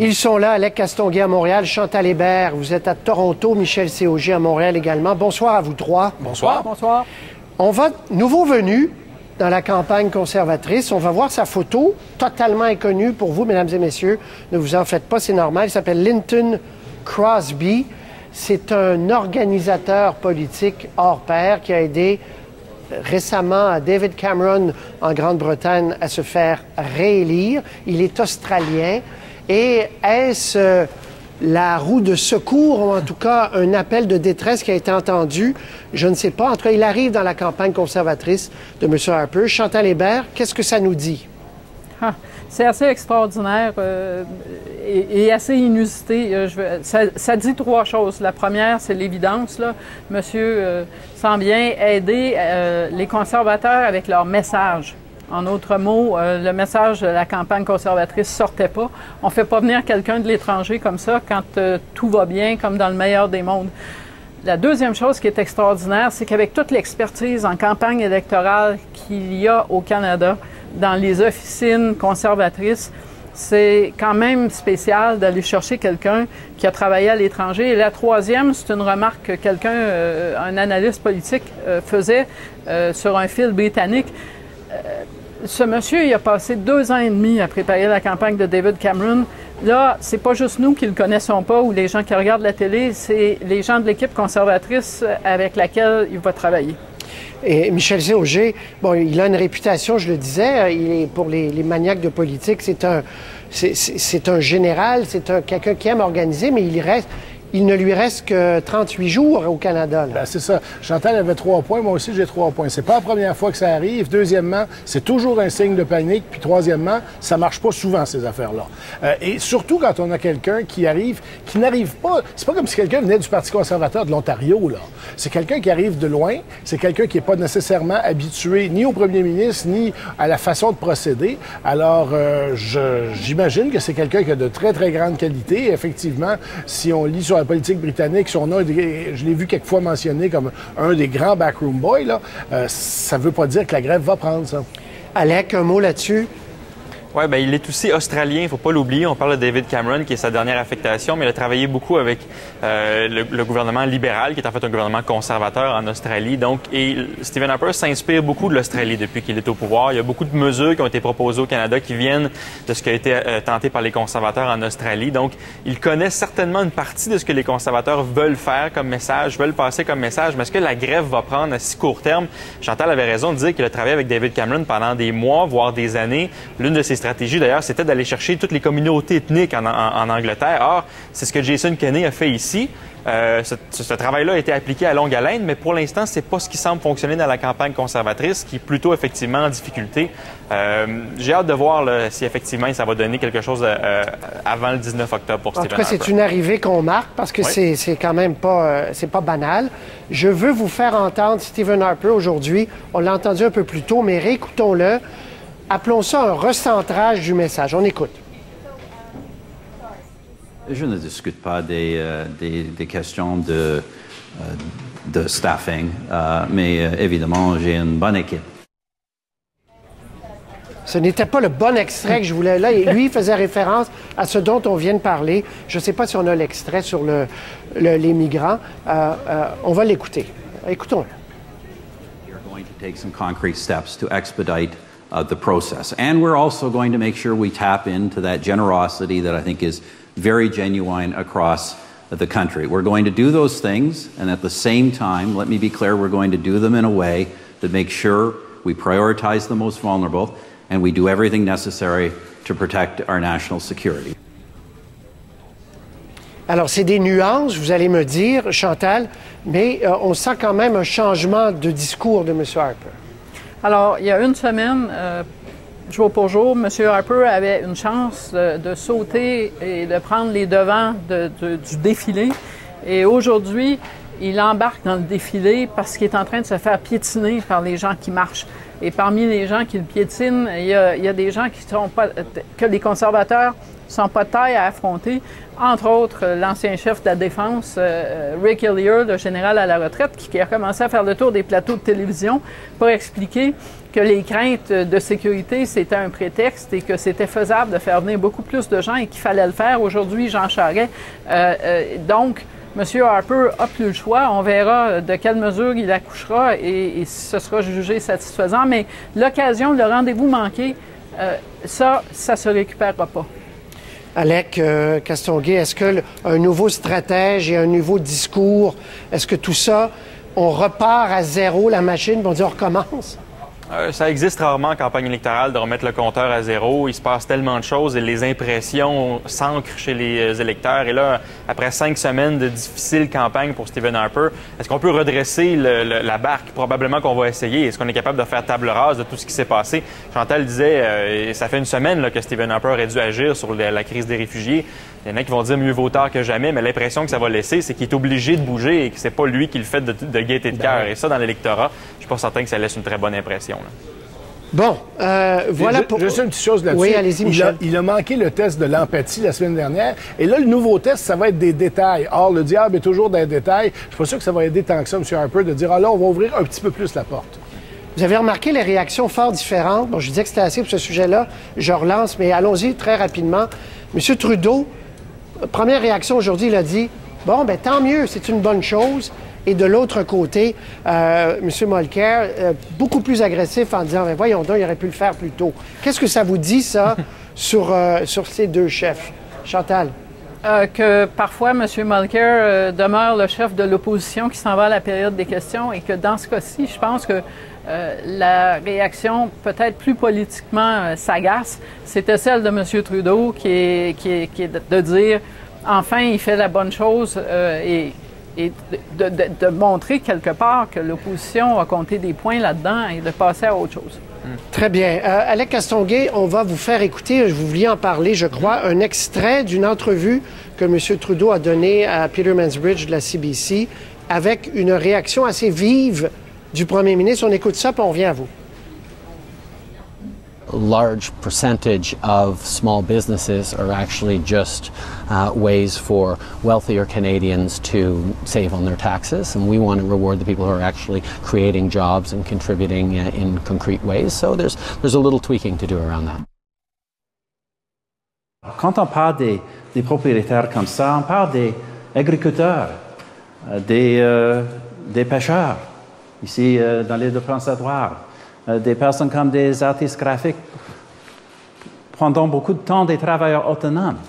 Ils sont là, Alec Castonguay à Montréal, Chantal Hébert, vous êtes à Toronto, Michel Caugier à Montréal également. Bonsoir à vous trois. Bonsoir. Bonsoir. On va, nouveau venu dans la campagne conservatrice, on va voir sa photo, totalement inconnue pour vous, mesdames et messieurs. Ne vous en faites pas, c'est normal. Il s'appelle Lynton Crosby. C'est un organisateur politique hors pair qui a aidé récemment David Cameron en Grande-Bretagne à se faire réélire. Il est australien. Et est-ce la roue de secours, ou en tout cas un appel de détresse qui a été entendu? Je ne sais pas. En tout cas, il arrive dans la campagne conservatrice de M. Harper. Chantal Hébert, qu'est-ce que ça nous dit? C'est assez extraordinaire et assez inusité. Ça dit trois choses. La première, c'est l'évidence. Monsieur semble bien aider les conservateurs avec leur message. En d'autres mots, le message de la campagne conservatrice sortait pas. On ne fait pas venir quelqu'un de l'étranger comme ça quand tout va bien, comme dans le meilleur des mondes. La deuxième chose qui est extraordinaire, c'est qu'avec toute l'expertise en campagne électorale qu'il y a au Canada, dans les officines conservatrices, c'est quand même spécial d'aller chercher quelqu'un qui a travaillé à l'étranger. Et la troisième, c'est une remarque que quelqu'un, un analyste politique, faisait sur un fil britannique. Ce monsieur, il a passé 2 ans et demi à préparer la campagne de David Cameron. Là, c'est pas juste nous qui le connaissons pas ou les gens qui regardent la télé, c'est les gens de l'équipe conservatrice avec laquelle il va travailler. Et Michel Caugier, bon, il a une réputation, je le disais, il est, pour les maniaques de politique, c'est un général, c'est quelqu'un qui aime organiser, mais il ne lui reste que 38 jours au Canada. Ben, c'est ça. Chantal avait 3 points, moi aussi j'ai 3 points. C'est pas la première fois que ça arrive. Deuxièmement, c'est toujours un signe de panique. Puis troisièmement, ça marche pas souvent, ces affaires-là. Et surtout quand on a quelqu'un qui arrive, qui n'arrive pas... C'est pas comme si quelqu'un venait du Parti conservateur de l'Ontario, là. C'est quelqu'un qui arrive de loin. C'est quelqu'un qui est pas nécessairement habitué ni au premier ministre, ni à la façon de procéder. Alors, j'imagine que c'est quelqu'un qui a de très, très grandes qualités. Effectivement, si on lit sur la politique britannique, je l'ai vu quelquefois mentionné comme un des grands backroom boys, là, ça ne veut pas dire que la grève va prendre, ça. Alec, un mot là-dessus? Oui, bien, il est aussi australien, il ne faut pas l'oublier. On parle de David Cameron, qui est sa dernière affectation, mais il a travaillé beaucoup avec le gouvernement libéral, qui est en fait un gouvernement conservateur en Australie. Donc, et Stephen Harper s'inspire beaucoup de l'Australie depuis qu'il est au pouvoir. Il y a beaucoup de mesures qui ont été proposées au Canada qui viennent de ce qui a été tenté par les conservateurs en Australie. Donc, il connaît certainement une partie de ce que les conservateurs veulent faire comme message, veulent passer comme message. Mais est-ce que la grève va prendre à si court terme? Chantal avait raison de dire qu'il a travaillé avec David Cameron pendant des mois, voire des années. L'une de ses stratégie, d'ailleurs, c'était d'aller chercher toutes les communautés ethniques en Angleterre. Or, c'est ce que Jason Kenney a fait ici. Ce travail-là a été appliqué à longue haleine, mais pour l'instant, c'est pas ce qui semble fonctionner dans la campagne conservatrice, qui est plutôt effectivement en difficulté. J'ai hâte de voir là, si effectivement ça va donner quelque chose avant le 19 octobre pour Stephen Harper. En tout cas, c'est une arrivée qu'on marque parce que oui. c'est quand même pas, c'est pas banal. Je veux vous faire entendre Stephen Harper aujourd'hui. On l'a entendu un peu plus tôt, mais réécoutons-le. Appelons ça un recentrage du message. On écoute. Je ne discute pas des questions de staffing, mais évidemment, j'ai une bonne équipe. Ce n'était pas le bon extrait que je voulais. Là, lui, il faisait référence à ce dont on vient de parler. Je ne sais pas si on a l'extrait sur les migrants. On va l'écouter. Écoutons-le. We're going to take some concrete steps to expedite the process. And we're also going to make sure we tap into that generosity that I think is very genuine across the country. We're going to do those things, and at the same time, let me be clear, we're going to do them in a way that makes sure we prioritize the most vulnerable and we do everything necessary to protect our national security. Alors, c'est des nuances, vous allez me dire, Chantal, mais on sent quand même un changement de discours de M. Harper. Alors, il y a une semaine, jour pour jour, M. Harper avait une chance de sauter et de prendre les devants du défilé. Et aujourd'hui, il embarque dans le défilé parce qu'il est en train de se faire piétiner par les gens qui marchent. Et parmi les gens qui le piétinent, il y a des gens qui sont pas, que les conservateurs ne sont pas de taille à affronter. Entre autres, l'ancien chef de la Défense, Rick Hillier, le général à la retraite, qui a commencé à faire le tour des plateaux de télévision pour expliquer que les craintes de sécurité, c'était un prétexte et que c'était faisable de faire venir beaucoup plus de gens et qu'il fallait le faire. Aujourd'hui, Jean Charest. Donc, M. Harper n'a plus le choix. On verra de quelle mesure il accouchera et ce sera jugé satisfaisant. Mais l'occasion, le rendez-vous manqué, ça ne se récupérera pas. Alec Castonguay, est-ce qu'un nouveau stratège et un nouveau discours, est-ce que tout ça, on repart à zéro la machine, on dit on recommence? Ça existe rarement en campagne électorale de remettre le compteur à zéro. Il se passe tellement de choses et les impressions s'ancrent chez les électeurs. Et là, après 5 semaines de difficile campagne pour Stephen Harper, est-ce qu'on peut redresser la barque? Probablement qu'on va essayer. Est-ce qu'on est capable de faire table rase de tout ce qui s'est passé? Chantal disait, ça fait une semaine là, que Stephen Harper aurait dû agir sur la crise des réfugiés. Il y en a qui vont dire mieux vaut tard que jamais, mais l'impression que ça va laisser, c'est qu'il est obligé de bouger et que c'est pas lui qui le fait de gaieté de cœur. Et ça, dans l'électorat, je suis pas certain que ça laisse une très bonne impression. Là. Bon, voilà pour... Juste une petite chose là-dessus. Oui, allez-y, Michel. Il a manqué le test de l'empathie la semaine dernière. Et là, le nouveau test, ça va être des détails. Or, le diable est toujours dans les détails. Je suis pas sûr que ça va aider tant que ça, M. Harper, de dire, ah là, on va ouvrir un petit peu plus la porte. Vous avez remarqué les réactions fort différentes. Bon, je disais que c'était assez pour ce sujet-là. Je relance, mais allons-y très rapidement. M. Trudeau, première réaction aujourd'hui, il a dit, bon, ben tant mieux, c'est une bonne chose. Et de l'autre côté, M. Molker, beaucoup plus agressif en disant, ben voyons donc, il aurait pu le faire plus tôt. Qu'est-ce que ça vous dit, ça, sur ces deux chefs? Chantal? Que parfois, M. Molker demeure le chef de l'opposition qui s'en va à la période des questions et que dans ce cas-ci, je pense que la réaction peut-être plus politiquement sagace, c'était celle de M. Trudeau qui est de dire, enfin, il fait la bonne chose et de montrer quelque part que l'opposition a compté des points là-dedans et de passer à autre chose. Très bien. Alec Castonguay, on va vous faire écouter, vous vouliez en parler, je crois, un extrait d'une entrevue que M. Trudeau a donnée à Peter Mansbridge de la CBC avec une réaction assez vive du premier ministre. On écoute ça, puis on revient à vous. A large percentage of small businesses are actually just ways for wealthier Canadians to save on their taxes, and we want to reward the people who are actually creating jobs and contributing in concrete ways. So there's a little tweaking to do around that. Quand on parle des propriétaires comme ça, on parle des agriculteurs, des pêcheurs, ici dans l'île de Prince-Édouard. Des personnes comme des artistes graphiques, pendant beaucoup de temps des travailleurs autonomes.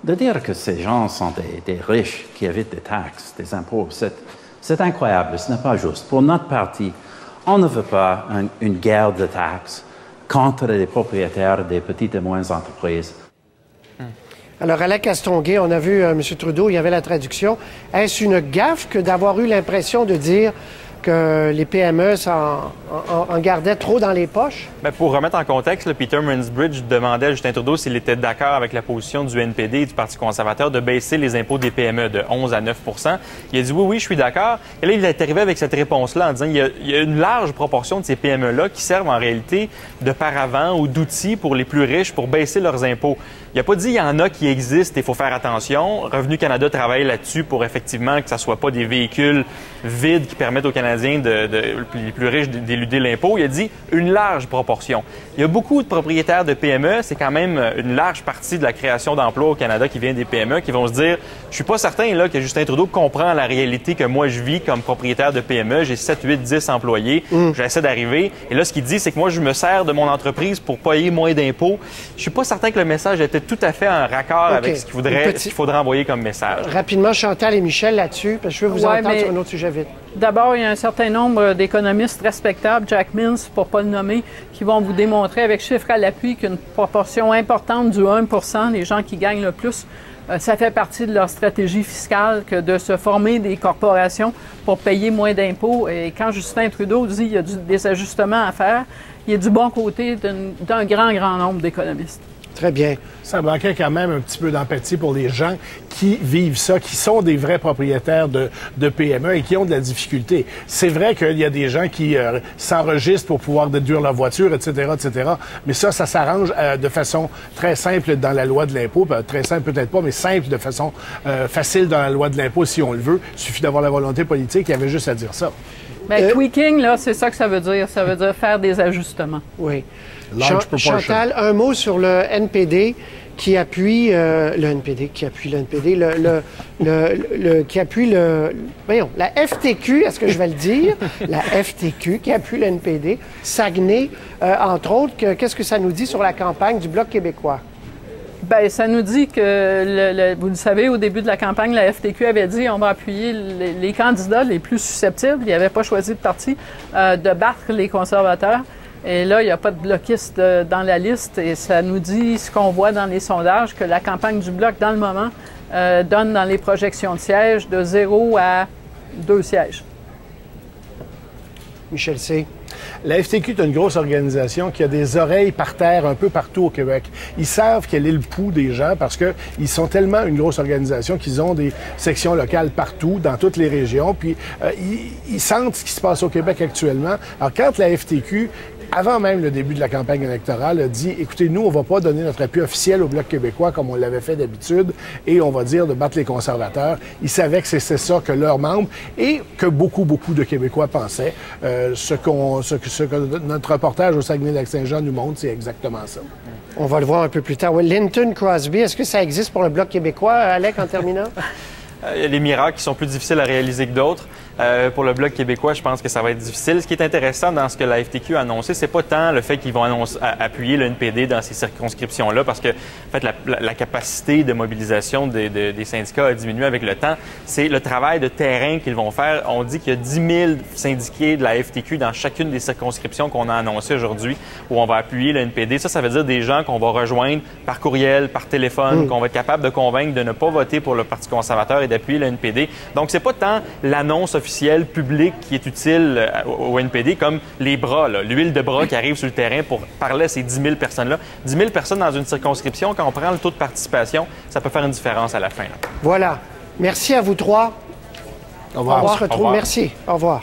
De dire que ces gens sont des riches qui évitent des taxes, des impôts, c'est incroyable, ce n'est pas juste. Pour notre parti, on ne veut pas une guerre de taxes contre les propriétaires des petites et moyennes entreprises. Alors, Alec Castonguay, on a vu M. Trudeau, il y avait la traduction. Est-ce une gaffe que d'avoir eu l'impression de dire que les PME en gardaient trop dans les poches? Bien, pour remettre en contexte, là, Peter Mansbridge demandait à Justin Trudeau s'il était d'accord avec la position du NPD et du Parti conservateur de baisser les impôts des PME de 11 à 9 %. Il a dit oui, je suis d'accord. Et là, il est arrivé avec cette réponse-là en disant il y a une large proportion de ces PME-là qui servent en réalité de paravent ou d'outils pour les plus riches pour baisser leurs impôts. Il n'a pas dit il y en a qui existent et il faut faire attention. Revenu Canada travaille là-dessus pour effectivement que ça ne soit pas des véhicules vides qui permettent aux Canadiens les plus riches d'éluder l'impôt. Il a dit une large proportion. Il y a beaucoup de propriétaires de PME, c'est quand même une large partie de la création d'emplois au Canada qui vient des PME, qui vont se dire, je suis pas certain là que Justin Trudeau comprend la réalité que moi je vis comme propriétaire de PME. J'ai 7, 8, 10 employés, j'essaie d'arriver. Et là, ce qu'il dit, c'est que moi, je me sers de mon entreprise pour payer moins d'impôts. Je suis pas certain que le message était tout à fait en raccord avec ce qu'il faudrait envoyer comme message. Rapidement, Chantal et Michel là-dessus, parce que je veux vous entendre sur un autre sujet vite. D'abord, il y a un certain nombre d'économistes respectables, Jack Mills, pour ne pas le nommer, qui vont vous démontrer avec chiffres à l'appui qu'une proportion importante du 1 % des gens qui gagnent le plus, ça fait partie de leur stratégie fiscale que de se former des corporations pour payer moins d'impôts. Et quand Justin Trudeau dit qu'il y a des ajustements à faire, il est du bon côté d'un grand nombre d'économistes. Très bien. Ça manquait quand même un petit peu d'empathie pour les gens qui vivent ça, qui sont des vrais propriétaires de PME et qui ont de la difficulté. C'est vrai qu'il y a des gens qui s'enregistrent pour pouvoir déduire leur voiture, etc., etc. Mais ça s'arrange de façon très simple dans la loi de l'impôt. Très simple peut-être pas, mais simple de façon facile dans la loi de l'impôt si on le veut. Il suffit d'avoir la volonté politique. Il y avait juste à dire ça. Bien, tweaking, là, c'est ça que ça veut dire. Ça veut dire faire des ajustements. Oui. Chantal, un mot sur le NPD qui appuie voyons, la FTQ, est-ce que je vais le dire? La FTQ qui appuie le NPD, Saguenay, entre autres. Qu'est-ce que ça nous dit sur la campagne du Bloc québécois? Bien, ça nous dit que, vous le savez, au début de la campagne, la FTQ avait dit on va appuyer les candidats les plus susceptibles, ils n'avaient pas choisi de parti, de battre les conservateurs. Et là, il n'y a pas de bloquiste dans la liste et ça nous dit ce qu'on voit dans les sondages, que la campagne du Bloc, dans le moment, donne dans les projections de sièges de 0 à 2 sièges. Michel C. La FTQ est une grosse organisation qui a des oreilles par terre un peu partout au Québec. Ils savent quel est le pouls des gens parce qu'ils sont tellement une grosse organisation qu'ils ont des sections locales partout, dans toutes les régions. Puis ils sentent ce qui se passe au Québec actuellement. Alors quand la FTQ, avant même le début de la campagne électorale, a dit « Écoutez, nous, on va pas donner notre appui officiel au Bloc québécois comme on l'avait fait d'habitude et on va dire de battre les conservateurs », ils savaient que c'était ça que leurs membres et que beaucoup de Québécois pensaient. Ce que notre reportage au Saguenay-Lac-Saint-Jean nous montre, c'est exactement ça. On va le voir un peu plus tard. Oui, Linton Crosby, est-ce que ça existe pour le Bloc québécois, Alec, en terminant? Il y a des miracles qui sont plus difficiles à réaliser que d'autres. Pour le Bloc québécois, je pense que ça va être difficile. Ce qui est intéressant dans ce que la FTQ a annoncé, c'est pas tant le fait qu'ils vont appuyer le NPD dans ces circonscriptions-là, parce que en fait, la capacité de mobilisation des syndicats a diminué avec le temps. C'est le travail de terrain qu'ils vont faire. On dit qu'il y a 10 000 syndiqués de la FTQ dans chacune des circonscriptions qu'on a annoncées aujourd'hui, où on va appuyer le NPD. Ça veut dire des gens qu'on va rejoindre par courriel, par téléphone, qu'on va être capable de convaincre de ne pas voter pour le Parti conservateur et d'appuyer le NPD. Donc, c'est pas tant l'annonce officielle publique qui est utile au NPD comme les bras, l'huile de bras qui arrive sur le terrain pour parler à ces 10 000 personnes-là. 10 000 personnes dans une circonscription, quand on prend le taux de participation, ça peut faire une différence à la fin. Voilà. Merci à vous trois. Au revoir. On se retrouve. Au revoir. Merci. Au revoir.